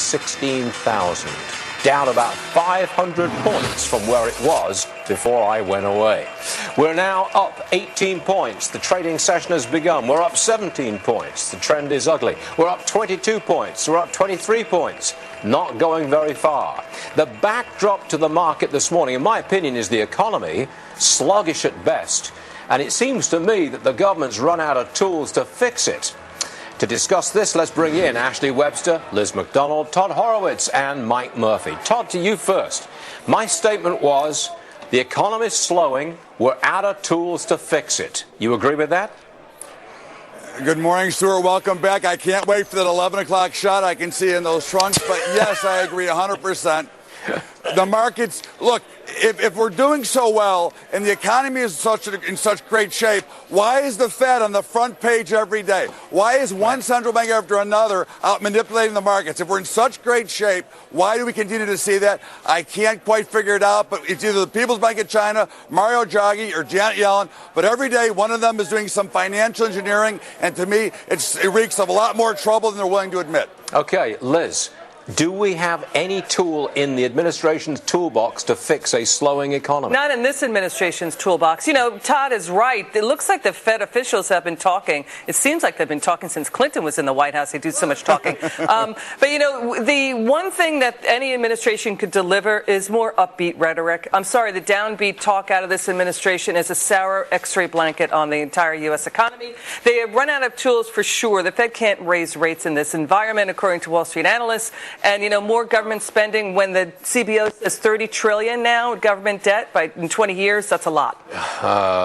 16,000. Down about 500 points from where it was before I went away. We're now up 18 points. The trading session has begun. We're up 17 points. The trend is ugly. We're up 22 points. We're up 23 points. Not going very far. The backdrop to the market this morning, in my opinion, is the economy, sluggish at best. And it seems to me that the government's run out of tools to fix it. To discuss this, let's bring in Ashley Webster, Liz McDonald, Todd Horwitz, and Mike Murphy. Todd, to you first. My statement was, the economy's slowing. We're out of tools to fix it. You agree with that? Good morning, Stuart. Welcome back. I can't wait for that 11 o'clock shot I can see in those trunks. But yes, I agree 100%. The markets, look, if we're doing so well and the economy is in such great shape, why is the Fed on the front page every day? Why is one central bank after another out manipulating the markets? If we're in such great shape, why do we continue to see that? I can't quite figure it out, but it's either the People's Bank of China, Mario Draghi, or Janet Yellen. But every day, one of them is doing some financial engineering, and to me, it reeks of a lot more trouble than they're willing to admit. Okay, Liz. Do we have any tool in the administration's toolbox to fix a slowing economy? Not in this administration's toolbox. You know, Todd is right. It looks like the Fed officials have been talking. It seems like they've been talking since Clinton was in the White House. They do so much talking. But, you know, the one thing that any administration could deliver is more upbeat rhetoric. I'm sorry, the downbeat talk out of this administration is a sour X-ray blanket on the entire U.S. economy. They have run out of tools for sure. The Fed can't raise rates in this environment, according to Wall Street analysts. And, you know, more government spending when the CBO says $30 trillion now, government debt in 20 years, that's a lot.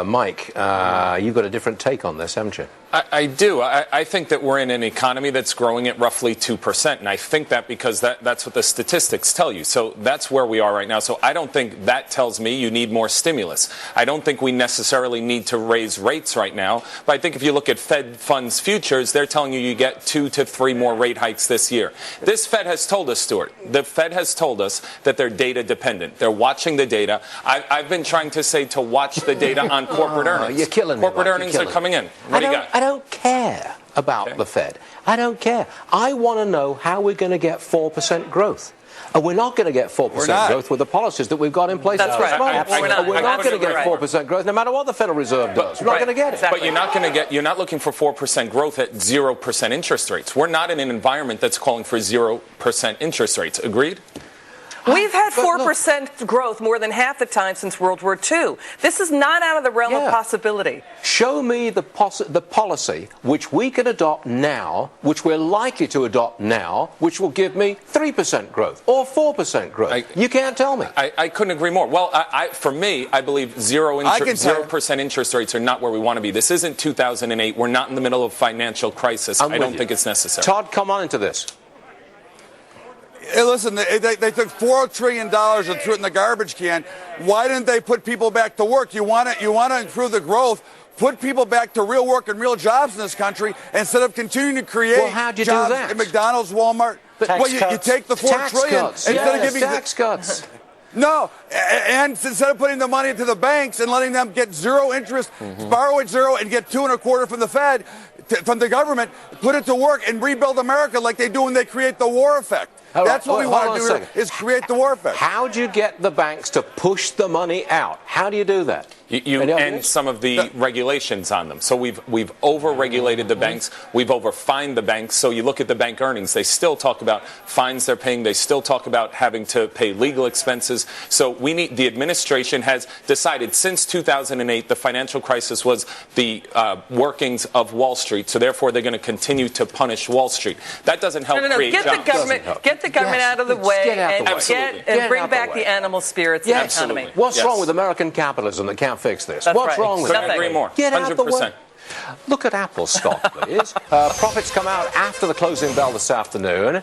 Mike, you've got a different take on this, haven't you? I do. I think that we're in an economy that's growing at roughly 2%. And I think that because that's what the statistics tell you. So that's where we are right now. So I don't think that tells me you need more stimulus. I don't think we necessarily need to raise rates right now. But I think if you look at Fed funds futures, they're telling you get 2 to 3 more rate hikes this year. This Fed has told us, Stuart, the Fed has told us that they're data dependent. They're watching the data. I've been trying to say to watch the data on corporate earnings. You're killing me. Corporate earnings are coming in. What do you got? I don't care about the Fed. I don't care. I want to know how we're going to get 4% growth. And we're not going to get 4% growth with the policies that we've got in place. That's right. We're not going to get 4% growth no matter what the Federal Reserve does. We're not going to get it. Exactly. But you're not looking for 4% growth at 0% interest rates. We're not in an environment that's calling for 0% interest rates. Agreed? We've had 4% growth more than half the time since World War II. This is not out of the realm of possibility. Show me the policy which we can adopt now, which we're likely to adopt now, which will give me 3% growth or 4% growth. You can't tell me. I couldn't agree more. Well, for me, I believe 0% interest rates are not where we want to be. This isn't 2008. We're not in the middle of financial crisis. I don't think it's necessary. Todd, come on into this. Hey, listen, they took $4 trillion and threw it in the garbage can. Why didn't they put people back to work? You want to improve the growth. Put people back to real work and real jobs in this country instead of continuing to create how'd you jobs do that? at McDonald's, Walmart. You take the $4 trillion instead of giving tax cuts. No, and instead of putting the money into the banks and letting them get zero interest, borrow at zero, and get 2.25% from the Fed, from the government, put it to work and rebuild America like they do when they create the war effect. That's what we want to do here, is create the war effect. How do you get the banks to push the money out? How do you do that? You end some of the regulations on them. So we've over-regulated the banks. We've over-fined the banks. So you look at the bank earnings. They still talk about fines they're paying. They still talk about having to pay legal expenses. So the administration has decided since 2008 the financial crisis was the workings of Wall Street. So therefore they're going to continue to punish Wall Street. That doesn't help create jobs. Get the government out of the way and bring back the animal spirits in the economy. What's wrong with American capitalism that can't fix this? That's What's wrong with it? Couldn't agree more. Get out 100%. the way. Look at Apple stock, please. Profits come out after the closing bell this afternoon.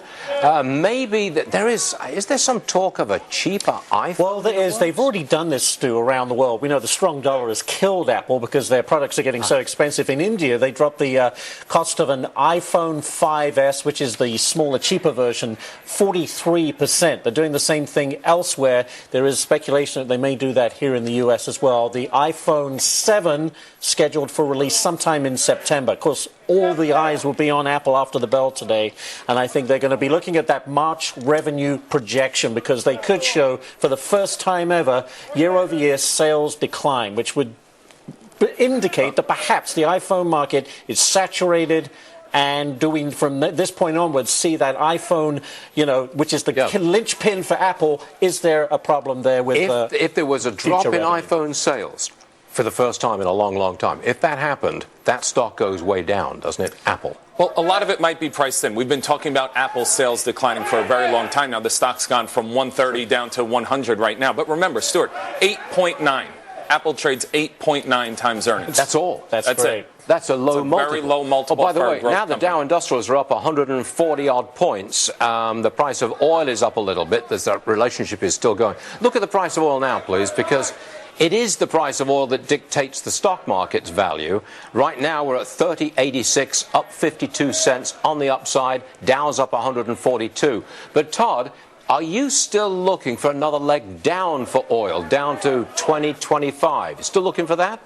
Maybe is there some talk of a cheaper iPhone? Well, there is. They've already done this, Stu, around the world. We know the strong dollar has killed Apple because their products are getting so expensive. In India, they dropped the cost of an iPhone 5S, which is the smaller, cheaper version, 43%. They're doing the same thing elsewhere. There is speculation that they may do that here in the U.S. as well. The iPhone 7, scheduled for release sometime in September. Of course, all the eyes will be on Apple after the bell today, and I think they're going to be looking at that March revenue projection because they could show, for the first time ever, year-over-year sales decline, which would indicate that perhaps the iPhone market is saturated. And doing from this point onwards, see that iPhone, which is the linchpin for Apple. Is there a problem there with if there was a drop in iPhone sales for the first time in a long, long time, if that happened, that stock goes way down, doesn't it? Apple. Well, a lot of it might be priced in. We've been talking about Apple sales declining for a very long time now. The stock's gone from 130 down to 100 right now. But remember, Stuart, 8.9. Apple trades 8.9 times earnings. That's all. That's great. It. That's a low multiple. Very low multiple. Oh, by the way, now the Dow Industrials are up 140 odd points. The price of oil is up a little bit. That relationship is still going. Look at the price of oil now, please, because it is the price of oil that dictates the stock market's value. Right now we're at 30.86, up 52 cents on the upside. Dow's up 142. But Todd, are you still looking for another leg down for oil, down to 2025? Still looking for that?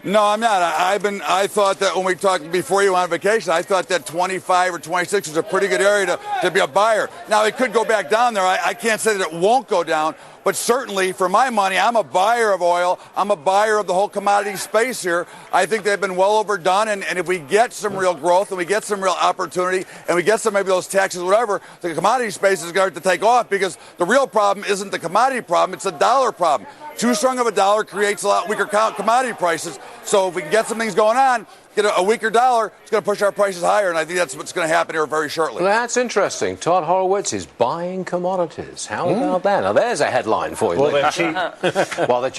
No, I'm not. I thought that when we talked before you went on vacation, I thought that 25 or 26 was a pretty good area to be a buyer. Now, it could go back down there. I can't say that it won't go down, but certainly for my money, I'm a buyer of oil. I'm a buyer of the whole commodity space here. I think they've been well overdone, and if we get some real growth and we get some real opportunity and we get some maybe those taxes, whatever, the commodity space is going to take off because the real problem isn't the commodity problem, it's the dollar problem. Too strong of a dollar creates a lot weaker commodity prices. So if we can get some things going on, get a weaker dollar, it's going to push our prices higher, and I think that's what's going to happen here very shortly. Well, that's interesting. Todd Horwitz is buying commodities. How about that? Now, there's a headline for you. Well, they're cheap. Well, they're cheap.